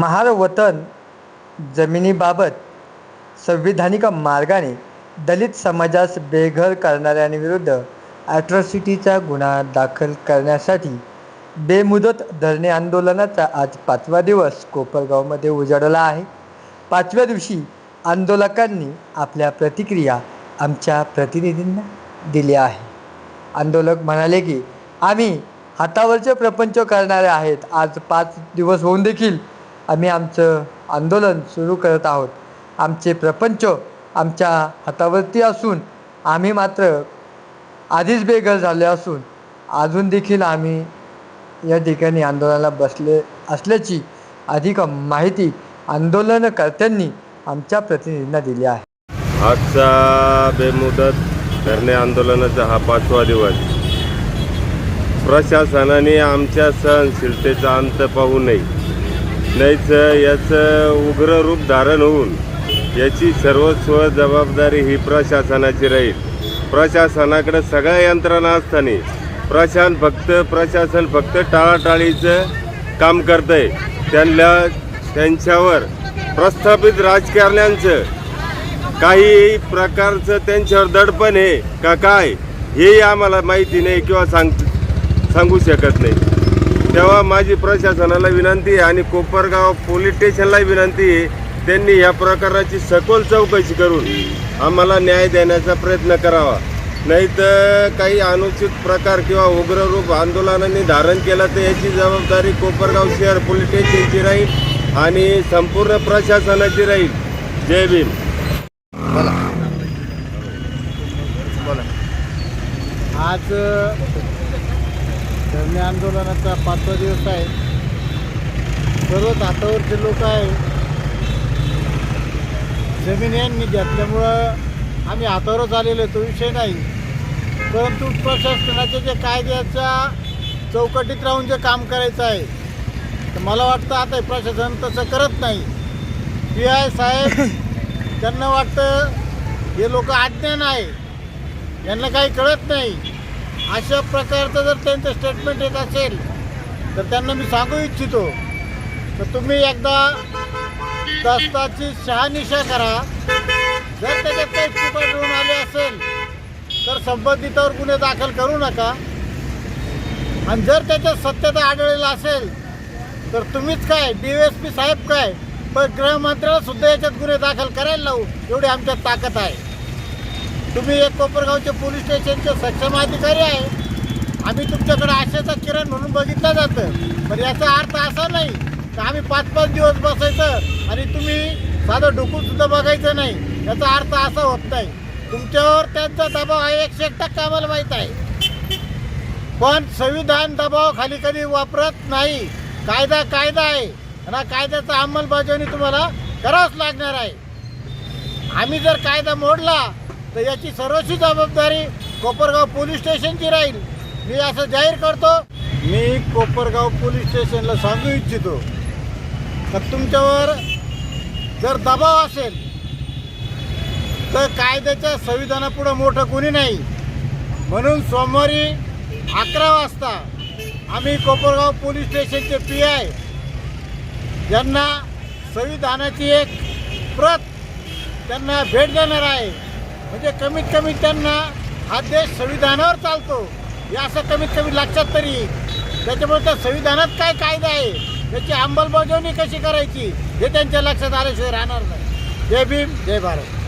महार वतन जमिनीबाबत संविधानिक मार्गाने दलित समाजास बेघर करणाऱ्यांविरुद्ध ॲट्रॉसिटीचा गुन्हा दाखल करण्यासाठी बेमुदत धरणे आंदोलनाचा आज 5वा दिवस कोपरगावमध्ये उजाडला आहे. 5व्या दिवशी आंदोलकांनी आपल्या प्रतिक्रिया आमच्या प्रतिनिधींना दिल्या आहे. आंदोलक म्हणाले की आम्ही हातावरचे प्रपंच करणारे आहेत. आज 5 दिवस होऊन देखील आम्ही आमचं आंदोलन सुरू करत आहोत. आमचे प्रपंच आमच्या हातावरती असून आम्ही मात्र आधीच बेघर झाले असून अजून देखील आम्ही या ठिकाणी आंदोलनाला बसले असल्याची अधिक माहिती आंदोलनकर्त्यांनी आमच्या प्रतिनिधींना दिली आहे. आजचा बेमुदत धरणे आंदोलनाचा हा 5वा दिवस. प्रशासनाने आमच्या सहनशीलतेचा अंत पाहू नये, नाहीच याचं उग्र रूप धारण होऊन याची सर्वस्व जबाबदारी ही प्रशासनाची राहील. प्रशासनाकडे सगळ्या यंत्रणा असताना प्रशासन फक्त टाळाटाळीचं काम करत आहे. त्यांच्यावर प्रस्थापित राजकारण्यांचं काही प्रकारचं त्यांच्यावर दडपण आहे का काय हेही आम्हाला माहिती नाही किंवा सांगू शकत नाही. तेव्हा माझी प्रशासनाला विनंती आहे आणि कोपरगाव पोलीस स्टेशनला विनंती आहे, त्यांनी या प्रकाराची सखोल चौकशी करून आम्हाला न्याय देण्याचा प्रयत्न करावा. नाही तर काही अनुचित प्रकार किंवा उग्र रूप आंदोलनाने धारण केलं तर याची जबाबदारी कोपरगाव शहर पोलीस स्टेशनची राहील आणि संपूर्ण प्रशासनाची राहील. जय भीम. आज धरणे आंदोलनाचा 5वा दिवस आहे. सर्वच हातावरचे लोक आहे. जमीन यांनी घेतल्यामुळं आम्ही हातावरच आलेलो तो विषय नाही, परंतु प्रशासनाच्या जे कायद्याच्या चौकटीत राहून जे काम करायचं आहे तर मला वाटतं आता प्रशासन तसं करत नाही. PI साहेब त्यांना वाटतं हे लोक अज्ञान आहे, यांना काही कळत नाही. अशा प्रकारचं जर त्यांचं स्टेटमेंट येत असेल तर त्यांना मी सांगू इच्छितो तर तुम्ही एकदा दस्ताची शहानिशा करा. जर त्याच्यात काही चुका मिळून आले असेल तर संबंधितावर गुन्हे दाखल करू नका, आणि जर त्याच्यात सत्यता आढळलेला असेल तर तुम्हीच काय DSP साहेब काय पण गृहमंत्र्याला सुद्धा याच्यात गुन्हे दाखल करायला लावू, एवढी आमच्यात ताकद आहे. तुम्ही एक कोपरगावचे पोलीस स्टेशनचे सक्षम अधिकारी आहे. आम्ही तुमच्याकडे आशेचा किरण म्हणून बघितलं जातं, पण याचा अर्थ असा नाही तर आम्ही 5-5 दिवस बसायचं आणि तुम्ही साधं डुकूनसुद्धा बघायचं नाही. याचा अर्थ असा होत नाही. तुमच्यावर त्यांचा दबाव आहे 101% आम्हाला माहीत आहे, पण संविधान दबावाखाली कधी वापरत नाही. कायदा आहे आणि कायद्याचा अंमलबजावणी तुम्हाला करावंच लागणार आहे. आम्ही जर कायदा मोडला तर याची सर्वस्वी जबाबदारी कोपरगाव पोलीस स्टेशनची राहील. मी असं जाहीर करतो. मी कोपरगाव पोलीस स्टेशनला सांगू इच्छितो तर तुमच्यावर जर दबाव असेल तर कायद्याच्या संविधानापुढं मोठं कोणी नाही. म्हणून सोमवारी 11 वाजता आम्ही कोपरगाव पोलीस स्टेशनचे PI यांना संविधानाची एक प्रत त्यांना भेट देणार आहे. म्हणजे कमीत कमी त्यांना हा देश संविधानावर चालतो हे असं कमीत कमी लक्षात तरी येईल. त्याच्यामुळे त्या संविधानात काय कायदा आहे त्याची अंमलबजावणी कशी करायची हे त्यांच्या लक्षात आल्याशिवाय राहणार नाही. जय भीम, जय भारत.